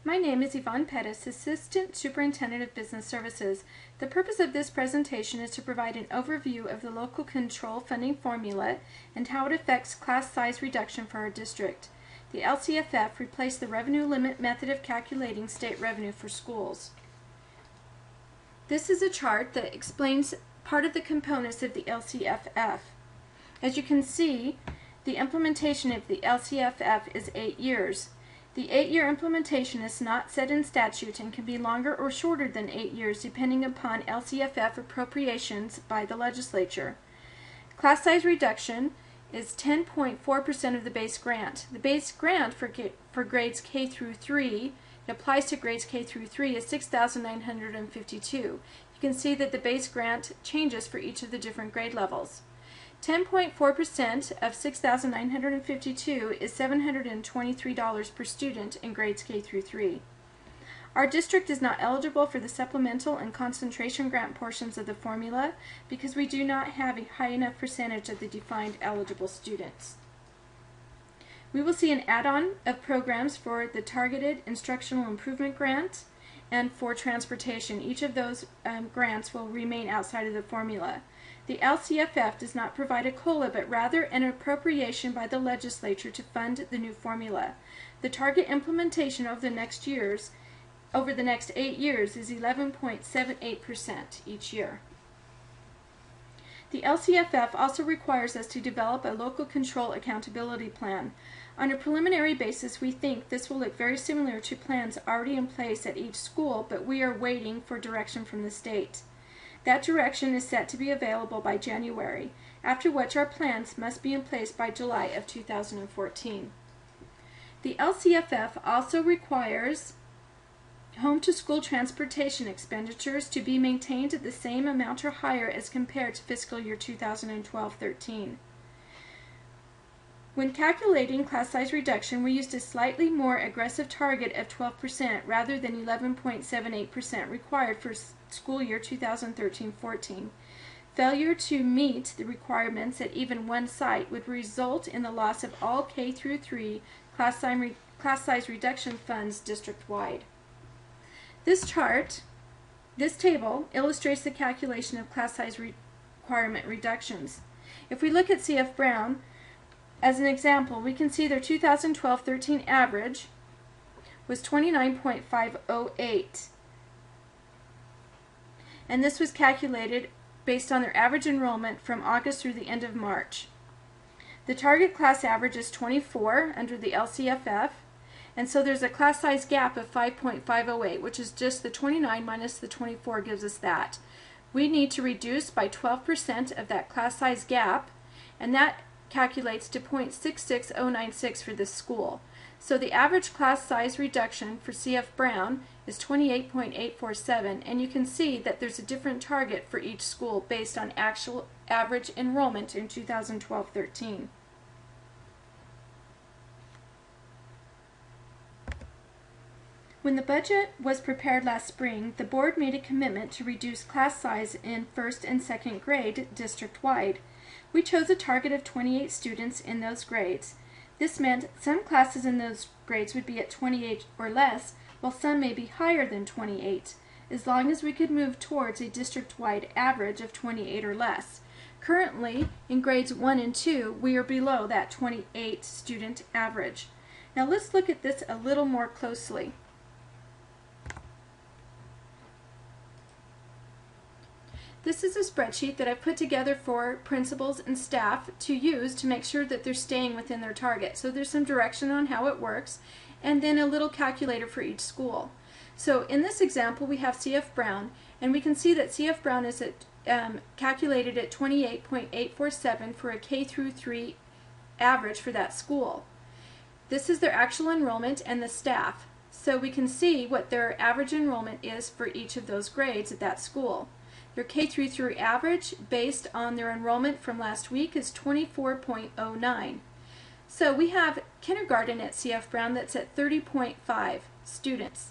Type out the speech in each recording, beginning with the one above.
My name is Yvonne Pettis, Assistant Superintendent of Business Services. The purpose of this presentation is to provide an overview of the local control funding formula and how it affects class size reduction for our district. The LCFF replaced the revenue limit method of calculating state revenue for schools. This is a chart that explains part of the components of the LCFF. As you can see, the implementation of the LCFF is 8 years. The 8-year implementation is not set in statute and can be longer or shorter than 8 years depending upon LCFF appropriations by the legislature. Class size reduction is 10.4% of the base grant. The base grant for grades K through 3, it applies to grades K through 3, is $6,952. You can see that the base grant changes for each of the different grade levels. 10.4% of $6,952 is $723 per student in grades K through 3. Our district is not eligible for the supplemental and concentration grant portions of the formula because we do not have a high enough percentage of the defined eligible students. We will see an add-on of programs for the Targeted Instructional Improvement Grant and for transportation. Each of those grants will remain outside of the formula. The LCFF does not provide a COLA, but rather an appropriation by the legislature to fund the new formula. The target implementation over the next 8 years is 11.78% each year. The LCFF also requires us to develop a local control accountability plan. On a preliminary basis, we think this will look very similar to plans already in place at each school, but we are waiting for direction from the state. That direction is set to be available by January, after which our plans must be in place by July of 2014. The LCFF also requires home-to-school transportation expenditures to be maintained at the same amount or higher as compared to fiscal year 2012-13. When calculating class size reduction, we used a slightly more aggressive target of 12% rather than 11.78% required for school year 2013-14. Failure to meet the requirements at even one site would result in the loss of all K through 3 class size reduction funds district-wide. This table illustrates the calculation of class size requirement reductions. If we look at CF Brown, as an example, we can see their 2012-13 average was 29.508. And this was calculated based on their average enrollment from August through the end of March. The target class average is 24 under the LCFF, and so there's a class size gap of 5.508, which is just the 29 minus the 24 gives us that. We need to reduce by 12% of that class size gap, and that calculates to 0.66096 for this school. So the average class size reduction for CF Brown is 28.847, and you can see that there's a different target for each school based on actual average enrollment in 2012-13. When the budget was prepared last spring, the board made a commitment to reduce class size in first and second grade district-wide. We chose a target of 28 students in those grades. This meant some classes in those grades would be at 28 or less, while some may be higher than 28, as long as we could move towards a district-wide average of 28 or less. Currently, in grades 1 and 2, we are below that 28 student average. Now let's look at this a little more closely. This is a spreadsheet that I've put together for principals and staff to use to make sure that they're staying within their target. So there's some direction on how it works, and then a little calculator for each school. So in this example, we have CF Brown, and we can see that CF Brown is calculated at 28.847 for a K through 3 average for that school. This is their actual enrollment and the staff. So we can see what their average enrollment is for each of those grades at that school. Their K through 3 average based on their enrollment from last week is 24.09. So we have kindergarten at CF Brown that's at 30.5 students.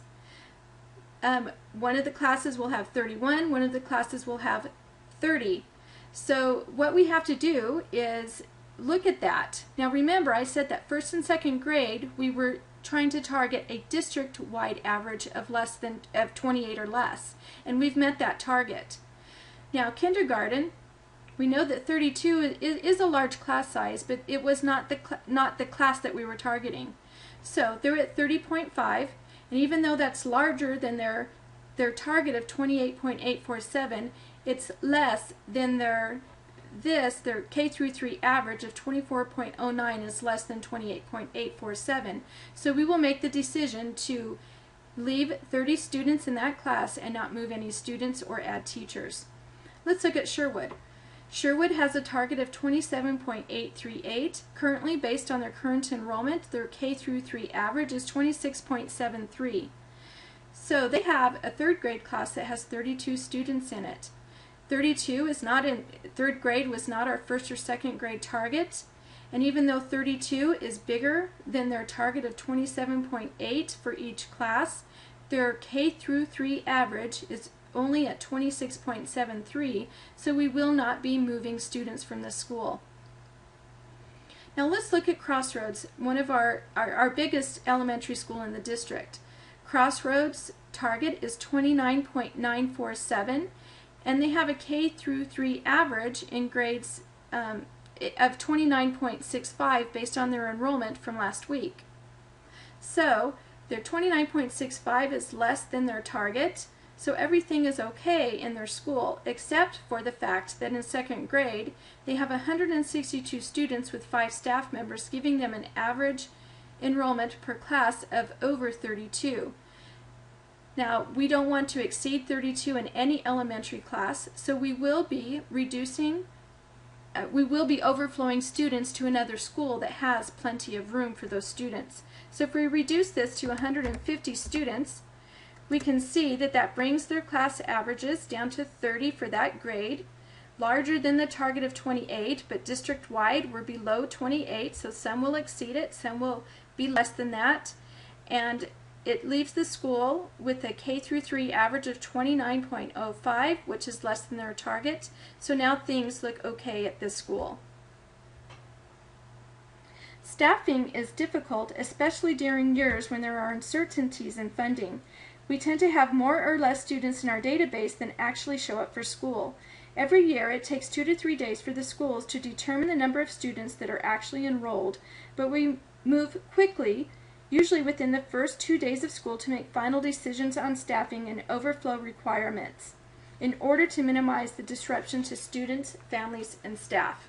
One of the classes will have 31, one of the classes will have 30. So what we have to do is look at that. Now remember, I said that first and second grade we were trying to target a district-wide average of 28 or less, and we've met that target. Now, kindergarten, we know that 32 is a large class size, but it was not the class that we were targeting. So they're at 30.5, and even though that's larger than their target of 28.847, it's less than their K through 3 average of 24.09 is less than 28.847. So we will make the decision to leave 30 students in that class and not move any students or add teachers. Let's look at Sherwood. Sherwood has a target of 27.838. Currently, based on their current enrollment, their K through 3 average is 26.73. So they have a third grade class that has 32 students in it. 32 is not in third grade, was not our first or second grade target, and even though 32 is bigger than their target of 27.8 for each class, their K through 3 average is only at 26.73, so we will not be moving students from the school. Now let's look at Crossroads, one of our biggest elementary school in the district. Crossroads target is 29.947, and they have a K through 3 average in grades of 29.65 based on their enrollment from last week. So their 29.65 is less than their target, so everything is okay in their school except for the fact that in second grade they have 162 students with 5 staff members, giving them an average enrollment per class of over 32. Now, we don't want to exceed 32 in any elementary class, so we will be overflowing students to another school that has plenty of room for those students. So if we reduce this to 150 students, we can see that that brings their class averages down to 30 for that grade, larger than the target of 28, but district-wide we're below 28, so some will exceed it, some will be less than that, and it leaves the school with a K through 3 average of 29.05, which is less than their target, so now things look okay at this school. Staffing is difficult, especially during years when there are uncertainties in funding. We tend to have more or less students in our database than actually show up for school. Every year it takes 2 to 3 days for the schools to determine the number of students that are actually enrolled, but we move quickly, usually within the first 2 days of school, to make final decisions on staffing and overflow requirements in order to minimize the disruption to students, families, and staff.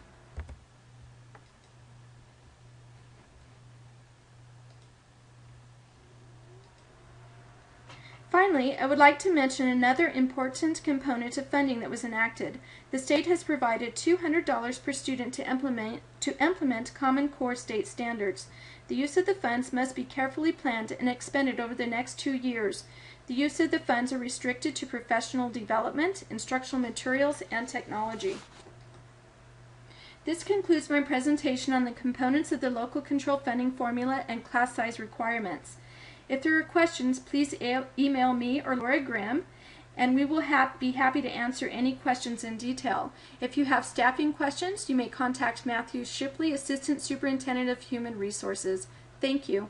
Finally, I would like to mention another important component of funding that was enacted. The state has provided $200 per student to implement Common Core state standards. The use of the funds must be carefully planned and expended over the next 2 years. The use of the funds are restricted to professional development, instructional materials, and technology. This concludes my presentation on the components of the local control funding formula and class size requirements. If there are questions, please email me or Laura Grimm, and we will be happy to answer any questions in detail. If you have staffing questions, you may contact Matthew Shipley, Assistant Superintendent of Human Resources. Thank you.